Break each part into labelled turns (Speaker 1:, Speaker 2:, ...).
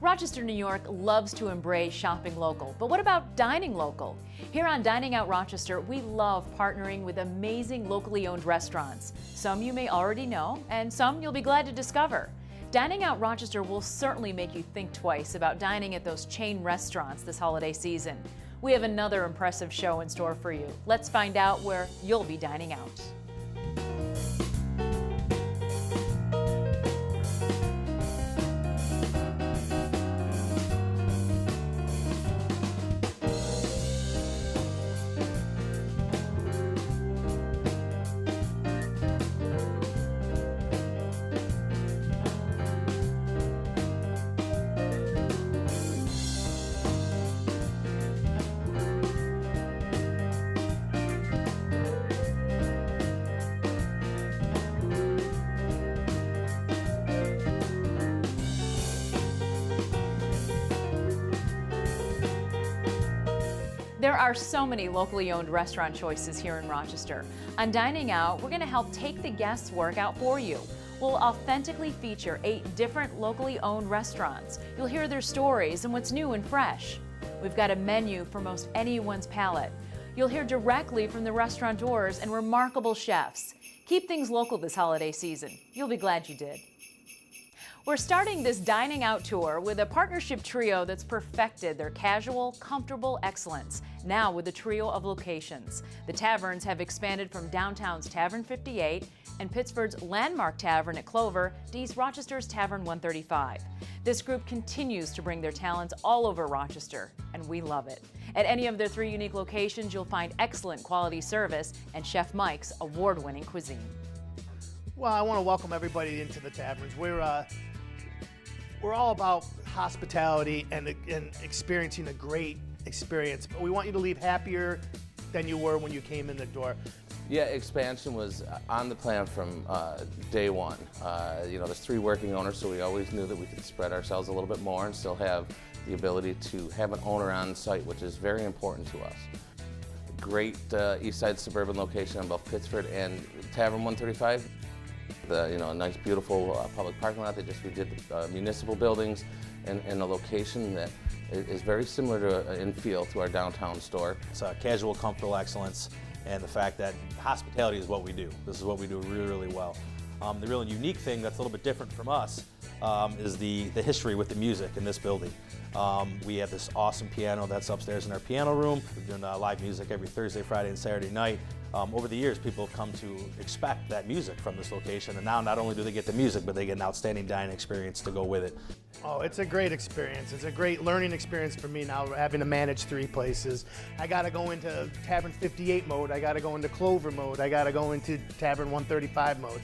Speaker 1: Rochester, New York loves to embrace shopping local, but what about dining local? Here on Dining Out Rochester, we love partnering with amazing locally owned restaurants. Some you may already know, and some you'll be glad to discover. Dining Out Rochester will certainly make you think twice about dining at those chain restaurants this holiday season. We have another impressive show in store for you. Let's find out where you'll be dining out. There are so many locally owned restaurant choices here in Rochester. On Dining Out, we're going to help take the guesswork out for you. We'll authentically feature 8 different locally owned restaurants. You'll hear their stories and what's new and fresh. We've got a menu for most anyone's palate. You'll hear directly from the restaurateurs and remarkable chefs. Keep things local this holiday season. You'll be glad you did. We're starting this Dining Out tour with a partnership trio that's perfected their casual, comfortable excellence, now with a trio of locations. The Taverns have expanded from downtown's Tavern 58 and Pittsford's landmark tavern at Clover to East Rochester's Tavern 135. This group continues to bring their talents all over Rochester, and we love it. At any of their 3 unique locations, you'll find excellent quality service and Chef Mike's award-winning cuisine.
Speaker 2: Well, I want to welcome everybody into the Taverns. We're all about hospitality and experiencing a great experience, but we want you to leave happier than you were when you came in the door.
Speaker 3: Yeah, expansion was on the plan from day one. There's 3 working owners, so we always knew that we could spread ourselves a little bit more and still have the ability to have an owner on site, which is very important to us. Great east side suburban location on both Pittsford and Tavern 135. A nice, beautiful public parking lot. They just redid the municipal buildings and a location that is very similar to in feel to our downtown store.
Speaker 4: It's a casual, comfortable excellence, and the fact that hospitality is what we do. This is what we do really, really well. The real unique thing that's a little bit different from us is the history with the music in this building. We have this awesome piano that's upstairs in our piano room. We're doing live music every Thursday, Friday, and Saturday night. Over the years, people have come to expect that music from this location, and now not only do they get the music, but they get an outstanding dining experience to go with it.
Speaker 2: Oh, it's a great experience. It's a great learning experience for me now, having to manage 3 places. I got to go into Tavern 58 mode. I got to go into Clover mode. I got to go into Tavern 135 mode.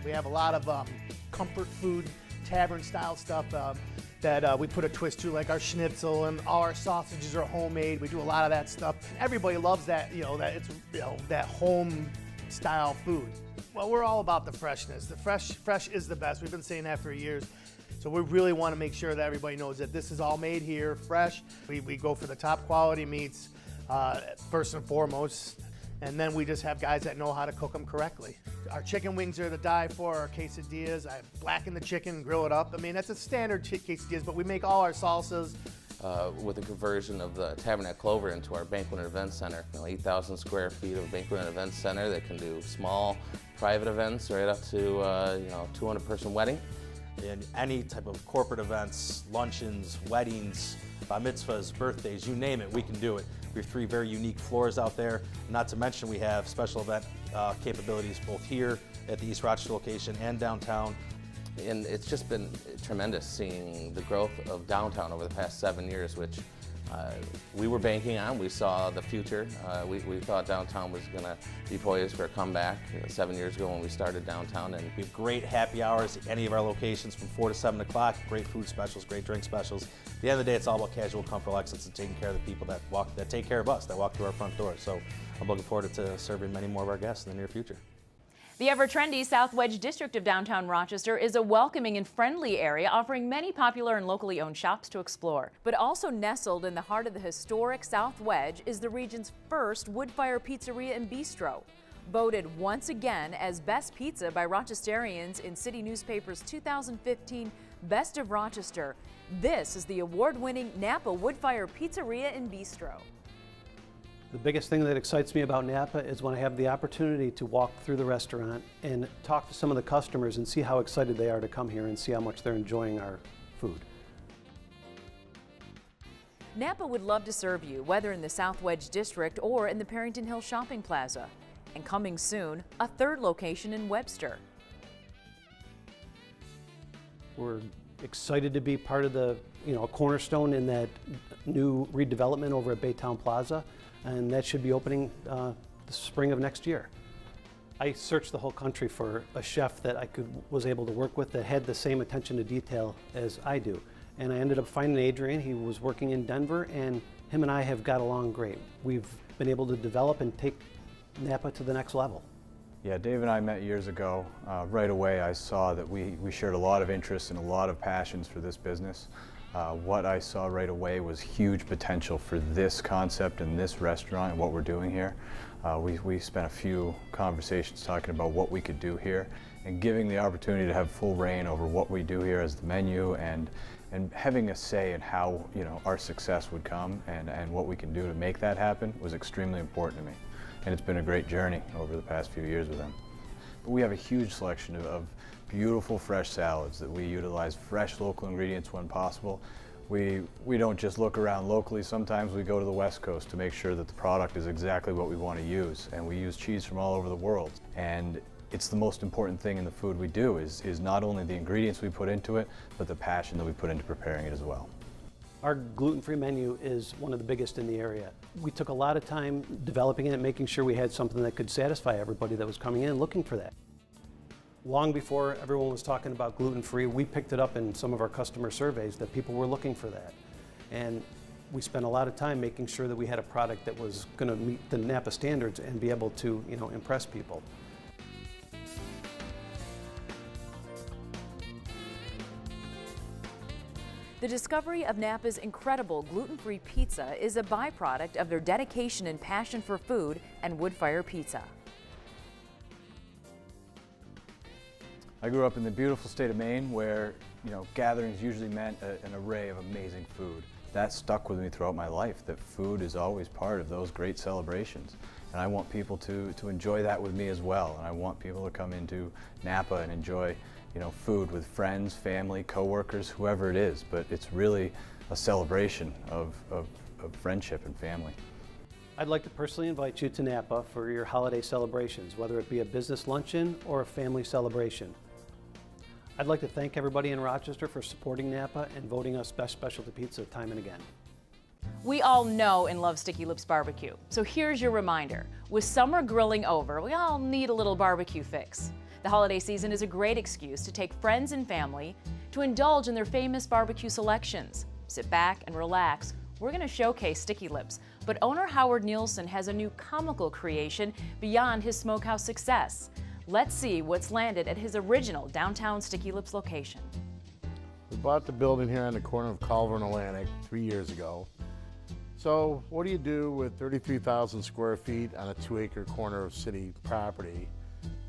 Speaker 2: We have a lot of comfort food, tavern-style stuff that we put a twist to, like our schnitzel, and all our sausages are homemade. We do a lot of that stuff. Everybody loves that, that home-style food. Well, we're all about the freshness. The fresh is the best. We've been saying that for years. So we really want to make sure that everybody knows that this is all made here, fresh. We go for the top quality meats, first and foremost. And then we just have guys that know how to cook them correctly. Our chicken wings are to die for, our quesadillas. I blacken the chicken, grill it up. I mean, that's a standard quesadillas, but we make all our salsas.
Speaker 3: With the conversion of the Tavern at Clover into our banquet and event center. 8,000 square feet of banquet and event center that can do small private events right up to 200-person wedding.
Speaker 4: And any type of corporate events, luncheons, weddings, bar mitzvahs, birthdays, you name it, we can do it. We have 3 very unique floors out there. Not to mention we have special event capabilities both here at the East Rochester location and downtown.
Speaker 3: And it's just been tremendous seeing the growth of downtown over the past 7 years, which we were banking on. We saw the future. We thought downtown was going to be poised for a comeback 7 years ago when we started downtown. And
Speaker 4: we have great happy hours at any of our locations from 4 to 7 o'clock. Great food specials, great drink specials. At the end of the day, it's all about casual, comfortable excellence and taking care of the people that take care of us, that walk through our front door. So I'm looking forward to serving many more of our guests in the near future.
Speaker 1: The ever-trendy South Wedge district of downtown Rochester is a welcoming and friendly area offering many popular and locally owned shops to explore. But also nestled in the heart of the historic South Wedge is the region's first wood-fire pizzeria and bistro. Voted once again as Best Pizza by Rochesterians in City Newspaper's 2015 Best of Rochester. This is the award-winning Napa Woodfire Pizzeria and Bistro.
Speaker 5: The biggest thing that excites me about Napa is when I have the opportunity to walk through the restaurant and talk to some of the customers and see how excited they are to come here and see how much they're enjoying our food.
Speaker 1: Napa would love to serve you, whether in the South Wedge District or in the Perrington Hill Shopping Plaza. And coming soon, a third location in Webster.
Speaker 5: We're excited to be part of the, a cornerstone in that new redevelopment over at Baytown Plaza, and that should be opening the spring of next year. I searched the whole country for a chef that I was able to work with that had the same attention to detail as I do. And I ended up finding Adrian. He was working in Denver, and him and I have got along great. We've been able to develop and take Napa to the next level.
Speaker 6: Yeah, Dave and I met years ago. Right away I saw that we shared a lot of interests and a lot of passions for this business. What I saw right away was huge potential for this concept and this restaurant and what we're doing here. We spent a few conversations talking about what we could do here and giving the opportunity to have full reign over what we do here as the menu and having a say in how our success would come and what we can do to make that happen was extremely important to me. And it's been a great journey over the past few years with them. But we have a huge selection of beautiful fresh salads that we utilize fresh local ingredients when possible. We don't just look around locally, sometimes we go to the West Coast to make sure that the product is exactly what we want to use, and we use cheese from all over the world. And it's the most important thing in the food we do is not only the ingredients we put into it, but the passion that we put into preparing it as well.
Speaker 5: Our gluten-free menu is one of the biggest in the area. We took a lot of time developing it, making sure we had something that could satisfy everybody that was coming in looking for that. Long before everyone was talking about gluten-free, we picked it up in some of our customer surveys that people were looking for that. And we spent a lot of time making sure that we had a product that was going to meet the Napa standards and be able to, impress people.
Speaker 1: The discovery of Napa's incredible gluten-free pizza is a byproduct of their dedication and passion for food and wood-fire pizza.
Speaker 6: I grew up in the beautiful state of Maine where, gatherings usually meant an array of amazing food. That stuck with me throughout my life, that food is always part of those great celebrations. And I want people to enjoy that with me as well. And I want people to come into Napa and enjoy food with friends, family, coworkers, whoever it is, but it's really a celebration of friendship and family.
Speaker 5: I'd like to personally invite you to Napa for your holiday celebrations, whether it be a business luncheon or a family celebration. I'd like to thank everybody in Rochester for supporting Napa and voting us Best Specialty Pizza time and again.
Speaker 1: We all know and love Sticky Lips barbecue, so here's your reminder. With summer grilling over, we all need a little barbecue fix. The holiday season is a great excuse to take friends and family to indulge in their famous barbecue selections. Sit back and relax. We're going to showcase Sticky Lips, but owner Howard Nielsen has a new comical creation beyond his smokehouse success. Let's see what's landed at his original downtown Sticky Lips location.
Speaker 2: We bought the building here on the corner of Culver and Atlantic 3 years ago. So what do you do with 33,000 square feet on a 2-acre corner of city property?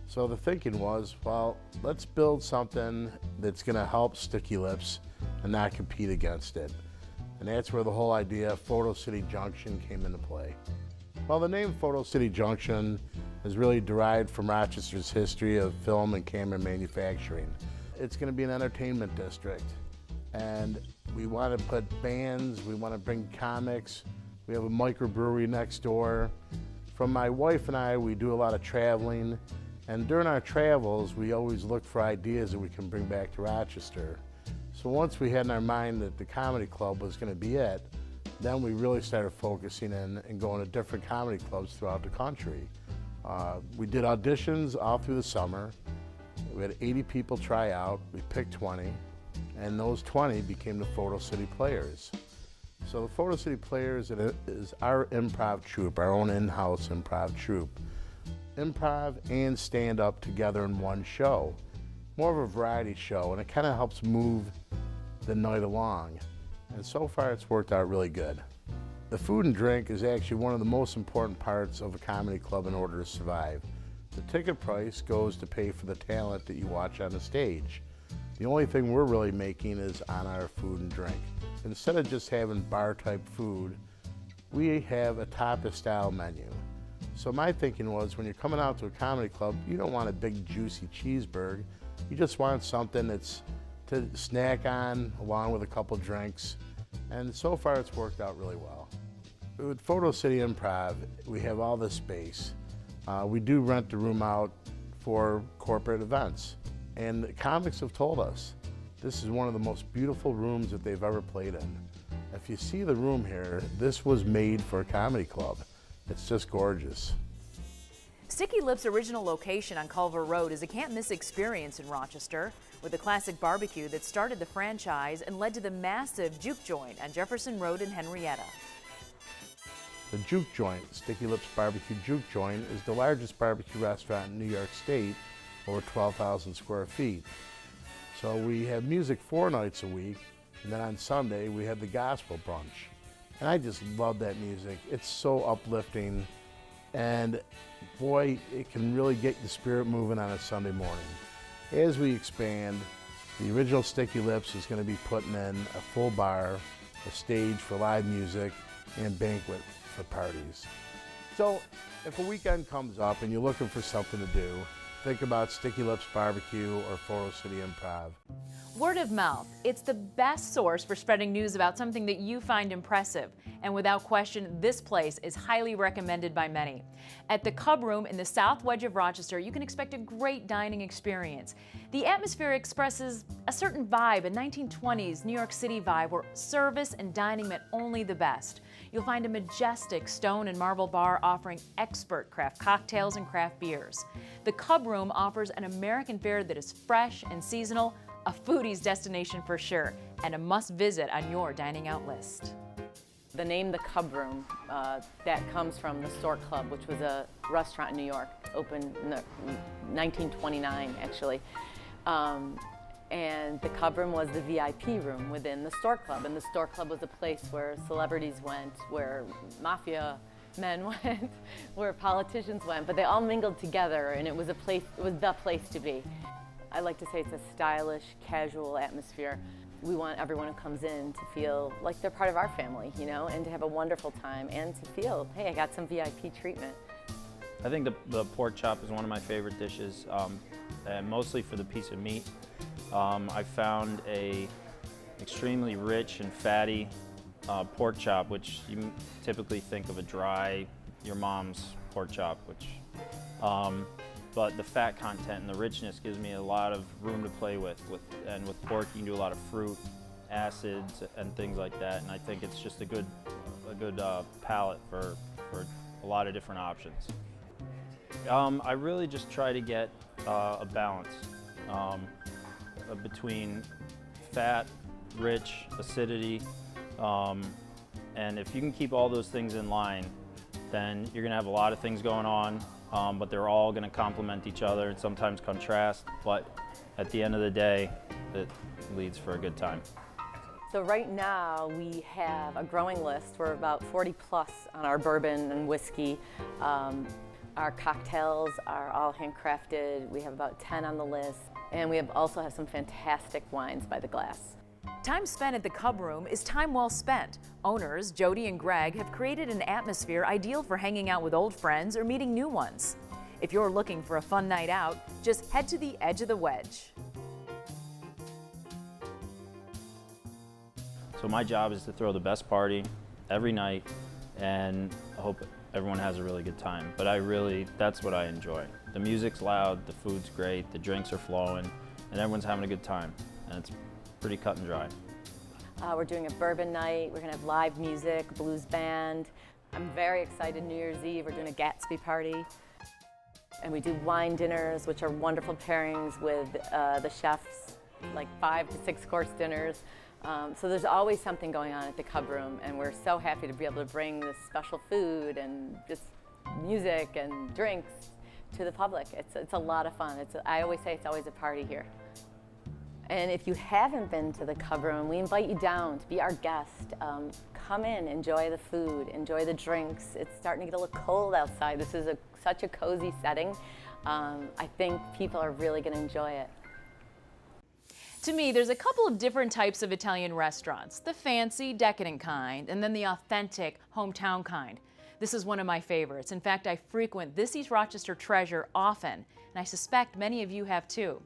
Speaker 2: So the thinking was, well, let's build something that's going to help Sticky Lips and not compete against it. And that's where the whole idea of Photo City Junction came into play. Well, the name Photo City Junction is really derived from Rochester's history of film and camera manufacturing. It's going to be an entertainment district, and we want to put bands, we want to bring comics, we have a microbrewery next door. From my wife and I, we do a lot of traveling, and during our travels, we always look for ideas that we can bring back to Rochester. So once we had in our mind that the comedy club was going to be it, then we really started focusing in and going to different comedy clubs throughout the country. We did auditions all through the summer. We had 80 people try out. We picked 20, and those 20 became the Photo City Players. So the Photo City Players is our improv troupe, our own in-house improv troupe. Improv and stand-up together in one show. More of a variety show, and it kind of helps move the night along. And so far it's worked out really good. The food and drink is actually one of the most important parts of a comedy club in order to survive. The ticket price goes to pay for the talent that you watch on the stage.
Speaker 7: The only thing we're really making is on our food and drink. Instead of just having bar-type food, we have a tapas-style menu. So my thinking was, when you're coming out to a comedy club, you don't want a big juicy cheeseburger. You just want something that's to snack on along with a couple drinks. And so far it's worked out really well. With Photo City Improv, we have all this space. We do rent the room out for corporate events. And the comics have told us this is one of the most beautiful rooms that they've ever played in. If you see the room here, this was made for a comedy club. It's just gorgeous.
Speaker 1: Sticky Lip's original location on Culver Road is a can't-miss experience in Rochester, with a classic barbecue that started the franchise and led to the massive Juke Joint on Jefferson Road in Henrietta.
Speaker 7: The Juke Joint, Sticky Lip's Barbecue Juke Joint, is the largest barbecue restaurant in New York State, over 12,000 square feet. So we have music 4 nights a week, and then on Sunday we have the gospel brunch. And I just love that music. It's so uplifting, and boy, it can really get the spirit moving on a Sunday morning. As we expand, the original Sticky Lips is going to be putting in a full bar, a stage for live music, and banquet for parties. So if a weekend comes up and you're looking for something to do, think about Sticky Lips Barbecue or Photo City Improv.
Speaker 1: Word of mouth, it's the best source for spreading news about something that you find impressive. And without question, this place is highly recommended by many. At the Cub Room in the South Wedge of Rochester, you can expect a great dining experience. The atmosphere expresses a certain vibe, a 1920s New York City vibe where service and dining meant only the best. You'll find a majestic stone and marble bar offering expert craft cocktails and craft beers. The Cub Room offers an American fare that is fresh and seasonal, a foodie's destination for sure, and a must-visit on your dining out list.
Speaker 8: The name The Cub Room, that comes from the Stork Club, which was a restaurant in New York, opened in 1929 actually. And the Cub Room was the VIP room within the Stork Club, and the Stork Club was a place where celebrities went, where mafia men went, where politicians went, but they all mingled together, and it was the place to be. I like to say it's a stylish, casual atmosphere. We want everyone who comes in to feel like they're part of our family, you know, and to have a wonderful time and to feel, hey, I got some VIP treatment.
Speaker 9: I think the pork chop is one of my favorite dishes, and mostly for the piece of meat. I found a extremely rich and fatty pork chop, which you typically think of a dry, your mom's pork chop, which, but the fat content and the richness gives me a lot of room to play with. And with pork, you can do a lot of fruit, acids, and things like that. And I think it's just a good palate for a lot of different options. I really just try to get a balance between fat, rich, acidity, and if you can keep all those things in line, then you're gonna have a lot of things going on, but they're all gonna complement each other and sometimes contrast, but at the end of the day, it leads for a good time.
Speaker 8: So right now we have a growing list. We're about 40 plus on our bourbon and whiskey. Our cocktails are all handcrafted. We have about 10 on the list. And we also have some fantastic wines by the glass.
Speaker 1: Time spent at the Cub Room is time well spent. Owners, Jody and Greg, have created an atmosphere ideal for hanging out with old friends or meeting new ones. If you're looking for a fun night out, just head to the edge of the wedge.
Speaker 9: So my job is to throw the best party every night, and I hope everyone has a really good time. But that's what I enjoy. The music's loud, the food's great, the drinks are flowing, and everyone's having a good time. And it's pretty cut and dry.
Speaker 8: We're doing a bourbon night. We're gonna have live music, blues band. I'm very excited. New Year's Eve, we're doing a Gatsby party. And we do wine dinners, which are wonderful pairings with the chefs, like 5 to 6 course dinners. So there's always something going on at the Cub Room, and we're so happy to be able to bring this special food and just music and drinks to the public. It's a lot of fun. I always say it's always a party here. And if you haven't been to the Cub Room, we invite you down to be our guest. Come in, enjoy the food, enjoy the drinks. It's starting to get a little cold outside. This is such a cozy setting. I think people are really going to enjoy it.
Speaker 1: To me, there's a couple of different types of Italian restaurants, the fancy, decadent kind, and then the authentic, hometown kind. This is one of my favorites. In fact, I frequent this East Rochester treasure often, and I suspect many of you have too.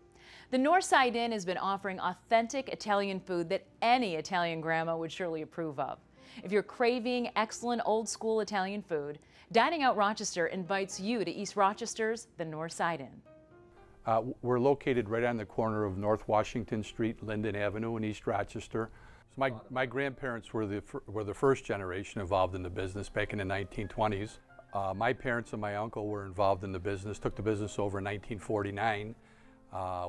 Speaker 1: The Northside Inn has been offering authentic Italian food that any Italian grandma would surely approve of. If you're craving excellent old-school Italian food, Dining Out Rochester invites you to East Rochester's The Northside Inn.
Speaker 10: We're located right on the corner of North Washington Street, Linden Avenue in East Rochester. So my grandparents were the first generation involved in the business back in the 1920s. My parents and my uncle were involved in the business, took the business over in 1949.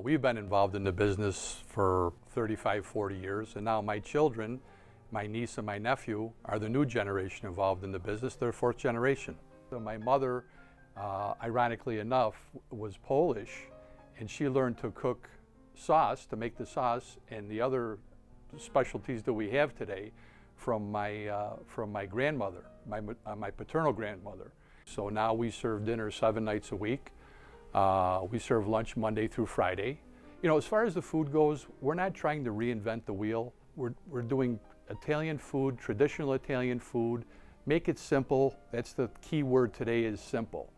Speaker 10: We've been involved in the business for 35, 40 years, and now my children, my niece and my nephew, are the new generation involved in the business. They're fourth generation. So my mother, ironically enough, was Polish, and she learned to cook sauce, to make the sauce, and the other specialties that we have today from my grandmother, my paternal grandmother. So now we serve dinner 7 nights a week. We serve lunch Monday through Friday. You know, as far as the food goes, we're not trying to reinvent the wheel. We're doing Italian food, traditional Italian food. Make it simple. That's the key word today, is simple.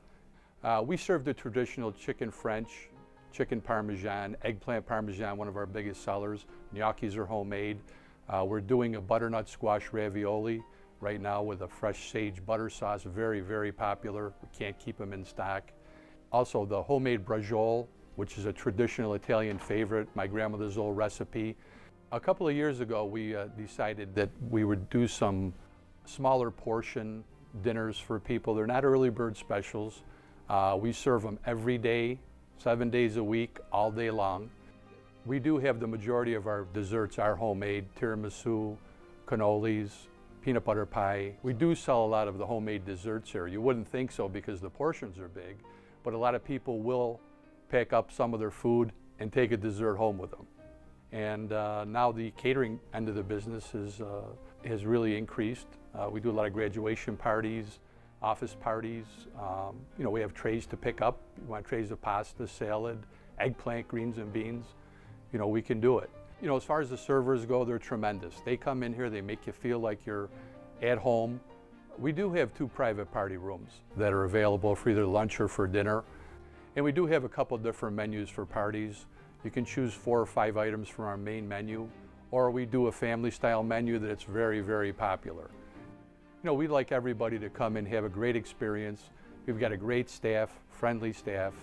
Speaker 10: We serve the traditional chicken French, chicken Parmesan, eggplant Parmesan, one of our biggest sellers. Gnocchis are homemade. We're doing a butternut squash ravioli right now with a fresh sage butter sauce, very, very popular. We can't keep them in stock. Also the homemade braciole, which is a traditional Italian favorite, my grandmother's old recipe. A couple of years ago, we decided that we would do some smaller portion dinners for people. They're not early bird specials. We serve them every day, 7 days a week, all day long. We do have the majority of our desserts are homemade, tiramisu, cannolis, peanut butter pie. We do sell a lot of the homemade desserts here. You wouldn't think so because the portions are big, but a lot of people will pick up some of their food and take a dessert home with them. And now the catering end of the business has really increased. We do a lot of graduation parties, office parties. You know, we have trays to pick up. You want trays of pasta, salad, eggplant, greens and beans. You know, we can do it. You know, as far as the servers go, they're tremendous. They come in here, they make you feel like you're at home. We do have 2 private party rooms that are available for either lunch or for dinner. And we do have a couple different menus for parties. You can choose 4 or 5 items from our main menu, or we do a family style menu that's very, very popular. You know, we'd like everybody to come and have a great experience. We've got a great staff, friendly staff.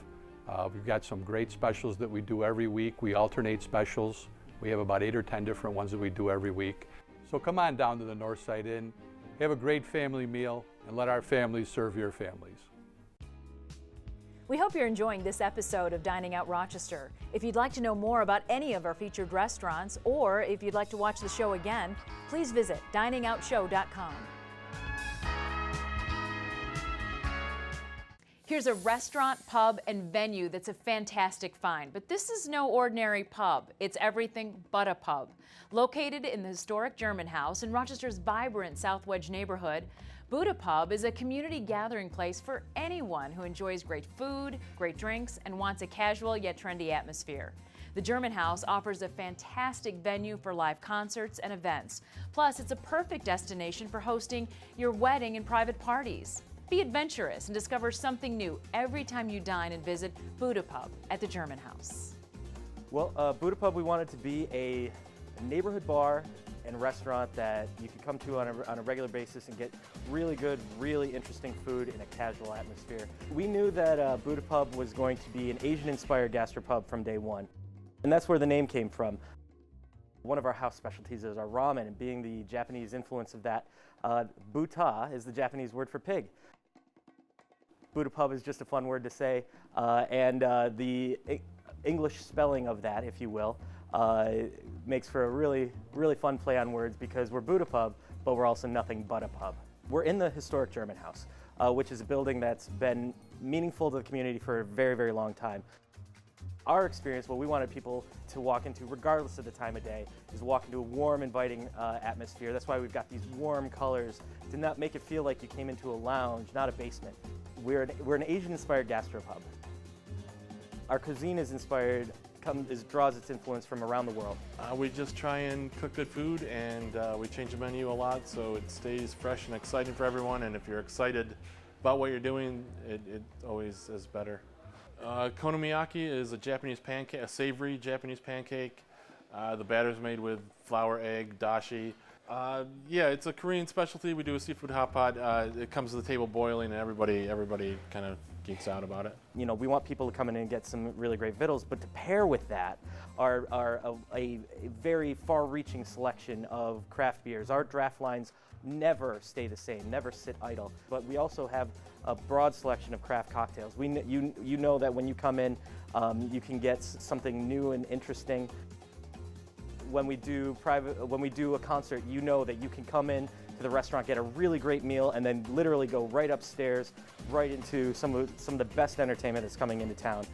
Speaker 10: We've got some great specials that we do every week. We alternate specials. We have about 8 or 10 different ones that we do every week. So come on down to the Northside Inn, have a great family meal, and let our families serve your families.
Speaker 1: We hope you're enjoying this episode of Dining Out Rochester. If you'd like to know more about any of our featured restaurants, or if you'd like to watch the show again, please visit diningoutshow.com. Here's a restaurant, pub, and venue that's a fantastic find. But this is no ordinary pub. It's everything but a pub. Located in the historic German House in Rochester's vibrant South Wedge neighborhood, Buddha Pub is a community gathering place for anyone who enjoys great food, great drinks, and wants a casual yet trendy atmosphere. The German House offers a fantastic venue for live concerts and events. Plus, it's a perfect destination for hosting your wedding and private parties. Be adventurous and discover something new every time you dine and visit Buddha Pub at the German House.
Speaker 11: Well, Buddha Pub, we wanted to be a neighborhood bar and restaurant that you could come to on a regular basis and get really good, really interesting food in a casual atmosphere. We knew that Buddha Pub was going to be an Asian-inspired gastropub from day one, and that's where the name came from. One of our house specialties is our ramen, and being the Japanese influence of that, buta is the Japanese word for pig. Buddha Pub is just a fun word to say, and the English spelling of that, if you will, makes for a really, really fun play on words because we're Buddha Pub, but we're also nothing but a pub. We're in the historic German House, which is a building that's been meaningful to the community for a very, very long time. Our experience, what we wanted people to walk into, regardless of the time of day, is walk into a warm, inviting atmosphere. That's why we've got these warm colors to not make it feel like you came into a lounge, not a basement. We're an Asian-inspired gastropub. Our cuisine is inspired draws its influence from around the world.
Speaker 12: We just try and cook good food, and we change the menu a lot so it stays fresh and exciting for everyone. And if you're excited about what you're doing, it always is better. Konomiyaki is a Japanese pancake, a savory Japanese pancake. The batter's made with flour, egg, dashi. Yeah, it's a Korean specialty. We do a seafood hot pot. It comes to the table boiling, and everybody kind of geeks out about it.
Speaker 11: You know, we want people to come in and get some really great vittles, but to pair with that are a very far-reaching selection of craft beers. Our draft lines never stay the same, never sit idle. But we also have a broad selection of craft cocktails. You know that when you come in, you can get something new and interesting. When we do a concert, you know that you can come in to the restaurant, get a really great meal, and then literally go right upstairs, right into some of the best entertainment that's coming into town.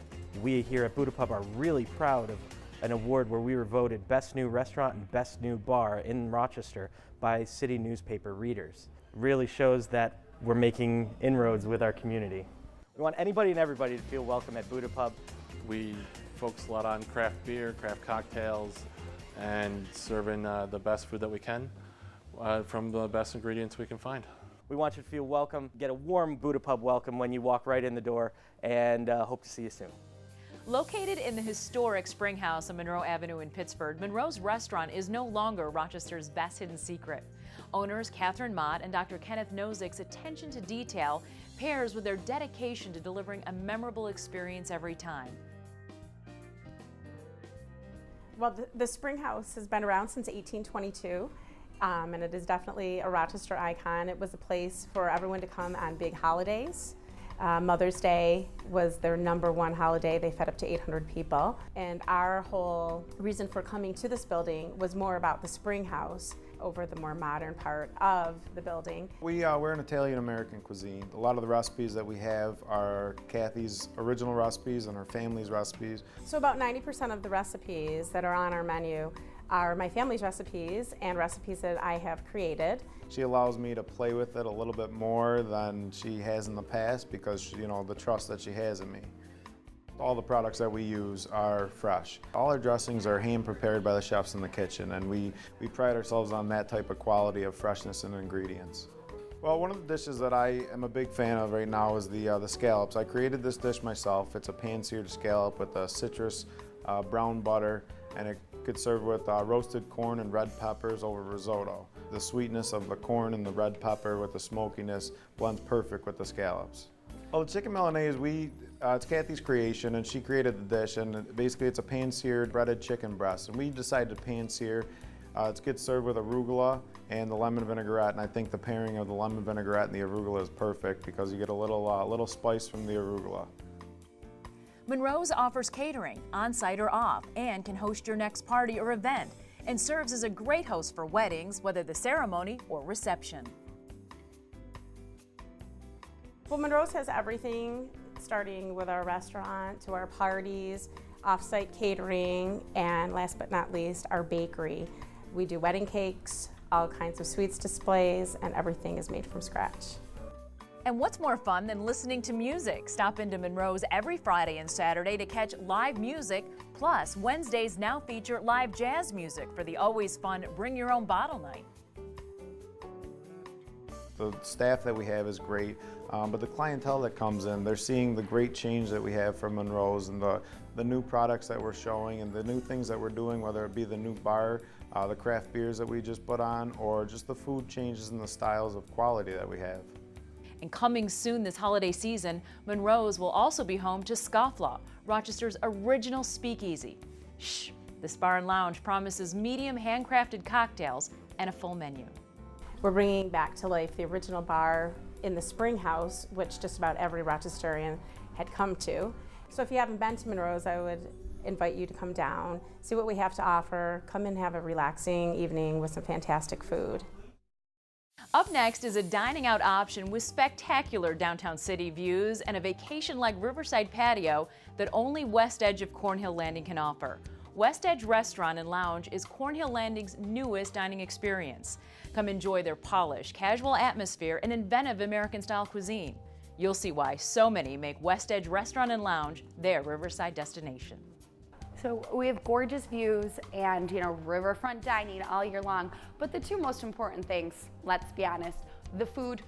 Speaker 11: We here at Buddha Pub are really proud of an award where we were voted Best New Restaurant and Best New Bar in Rochester by city newspaper readers. It really shows that we're making inroads with our community. We want anybody and everybody to feel welcome at Buddha Pub.
Speaker 12: We focus a lot on craft beer, craft cocktails, and serving the best food that we can from the best ingredients we can find.
Speaker 11: We want you to feel welcome, get a warm Buddha Pub welcome when you walk right in the door, and hope to see you soon.
Speaker 1: Located in the historic Spring House on Monroe Avenue in Pittsburgh, Monroes Restaurant is no longer Rochester's best hidden secret. Owners Catherine Mott and Dr. Kenneth Nozick's attention to detail pairs with their dedication to delivering a memorable experience every time.
Speaker 13: Well, the Spring House has been around since 1822, and it is definitely a Rochester icon. It was a place for everyone to come on big holidays. Mother's Day was their #1 holiday. They fed up to 800 people. And our whole reason for coming to this building was more about the Spring House over the more modern part of the building.
Speaker 14: We're an Italian-American cuisine. A lot of the recipes that we have are Kathy's original recipes and her family's recipes.
Speaker 13: So about 90% of the recipes that are on our menu are my family's recipes and recipes that I have created.
Speaker 14: She allows me to play with it a little bit more than she has in the past because, you know, the trust that she has in me. All the products that we use are fresh. All our dressings are hand prepared by the chefs in the kitchen, and we pride ourselves on that type of quality of freshness and ingredients. Well, one of the dishes that I am a big fan of right now is the scallops. I created this dish myself. It's a pan-seared scallop with a citrus brown butter, and it could serve with roasted corn and red peppers over risotto. The sweetness of the corn and the red pepper with the smokiness blends perfect with the scallops. Well, the chicken Milanese, it's Kathy's creation, and she created the dish, and basically it's a pan-seared breaded chicken breast, and we decided to pan-sear. It gets served with arugula and the lemon vinaigrette, and I think the pairing of the lemon vinaigrette and the arugula is perfect because you get a little spice from the arugula.
Speaker 1: Monroes offers catering, on-site or off, and can host your next party or event, and serves as a great host for weddings, whether the ceremony or reception.
Speaker 13: Well, Monroes has everything, starting with our restaurant to our parties, off-site catering, and last but not least, our bakery. We do wedding cakes, all kinds of sweets displays, and everything is made from scratch.
Speaker 1: And what's more fun than listening to music? Stop into Monroes every Friday and Saturday to catch live music. Plus, Wednesdays now feature live jazz music for the always fun Bring Your Own Bottle night.
Speaker 14: The staff that we have is great, but the clientele that comes in, they're seeing the great change that we have from Monroes and the new products that we're showing and the new things that we're doing, whether it be the new bar, the craft beers that we just put on, or just the food changes and the styles of quality that we have.
Speaker 1: And coming soon this holiday season, Monroes will also be home to Scofflaw, Rochester's original speakeasy. Shh! This bar and lounge promises medium handcrafted cocktails and a full menu.
Speaker 13: We're bringing back to life the original bar in the Spring House, which just about every Rochesterian had come to. So if you haven't been to Monroes, I would invite you to come down, see what we have to offer, come and have a relaxing evening with some fantastic food.
Speaker 1: Up next is a dining out option with spectacular downtown city views and a vacation-like riverside patio that only West Edge of Cornhill Landing can offer. West Edge Restaurant and Lounge is Cornhill Landing's newest dining experience. Come enjoy their polished, casual atmosphere and inventive American-style cuisine. You'll see why so many make West Edge Restaurant and Lounge their riverside destination.
Speaker 15: So we have gorgeous views and, riverfront dining all year long. But the two most important things, let's be honest, the food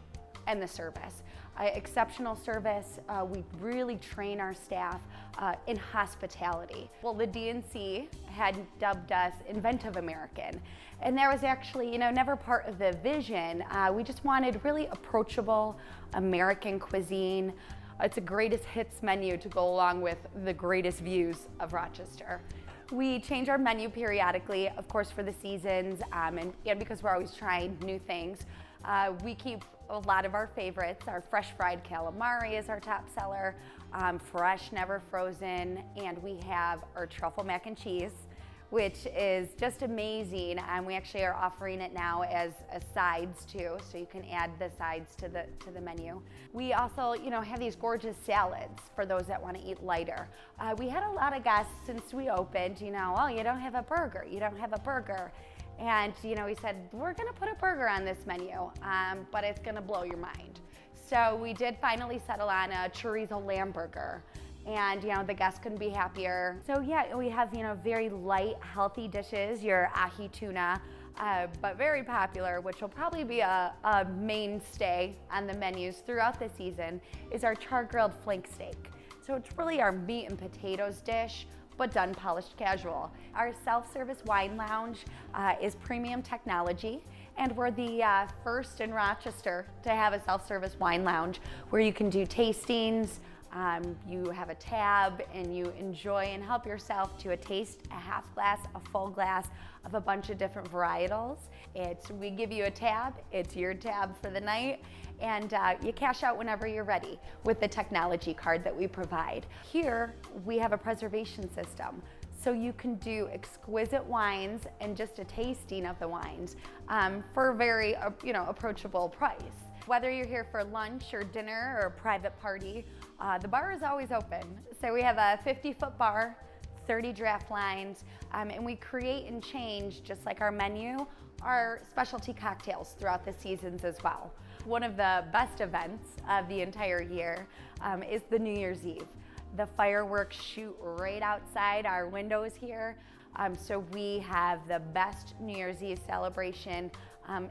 Speaker 15: and the service. Exceptional service. We really train our staff in hospitality. Well, the DNC had dubbed us Inventive American. And that was actually, never part of the vision. We just wanted really approachable American cuisine. It's a greatest hits menu to go along with the greatest views of Rochester. We change our menu periodically, of course, for the seasons, and because we're always trying new things. We keep a lot of our favorites. Our fresh fried calamari is our top seller, fresh, never frozen, and we have our truffle mac and cheese, which is just amazing. And we actually are offering it now as sides too, so you can add the sides to the menu. We also, have these gorgeous salads for those that want to eat lighter. We had a lot of guests since we opened, oh, you don't have a burger, you don't have a burger. And, we said, we're gonna put a burger on this menu, but it's gonna blow your mind. So we did finally settle on a chorizo lamb burger. And, the guests couldn't be happier. So yeah, we have, very light, healthy dishes, your ahi tuna, but very popular, which will probably be a mainstay on the menus throughout the season, is our char-grilled flank steak. So it's really our meat and potatoes dish, but done polished casual. Our self-service wine lounge is premium technology, and we're the first in Rochester to have a self-service wine lounge where you can do tastings. You have a tab and you enjoy and help yourself to a taste, a half glass, a full glass of a bunch of different varietals. We give you a tab, it's your tab for the night, and you cash out whenever you're ready with the technology card that we provide. Here, we have a preservation system. So you can do exquisite wines and just a tasting of the wines for a very approachable price. Whether you're here for lunch or dinner or a private party, the bar is always open. So we have a 50-foot bar, 30 draft lines, and we create and change, just like our menu, our specialty cocktails throughout the seasons as well. One of the best events of the entire year is the New Year's Eve. The fireworks shoot right outside our windows here. So we have the best New Year's Eve celebration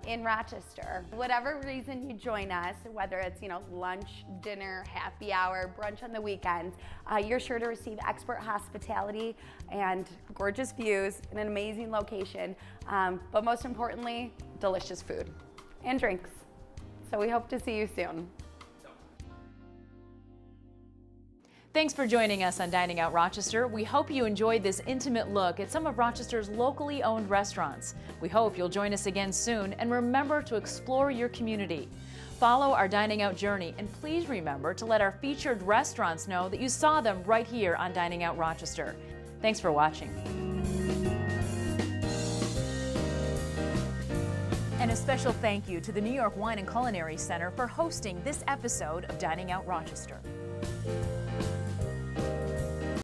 Speaker 15: in Rochester. Whatever reason you join us, whether it's lunch, dinner, happy hour, brunch on the weekends, you're sure to receive expert hospitality and gorgeous views in an amazing location, but most importantly, delicious food and drinks. So we hope to see you soon.
Speaker 1: Thanks for joining us on Dining Out Rochester. We hope you enjoyed this intimate look at some of Rochester's locally owned restaurants. We hope you'll join us again soon, and remember to explore your community. Follow our Dining Out journey, and please remember to let our featured restaurants know that you saw them right here on Dining Out Rochester. Thanks for watching. And a special thank you to the New York Wine and Culinary Center for hosting this episode of Dining Out Rochester.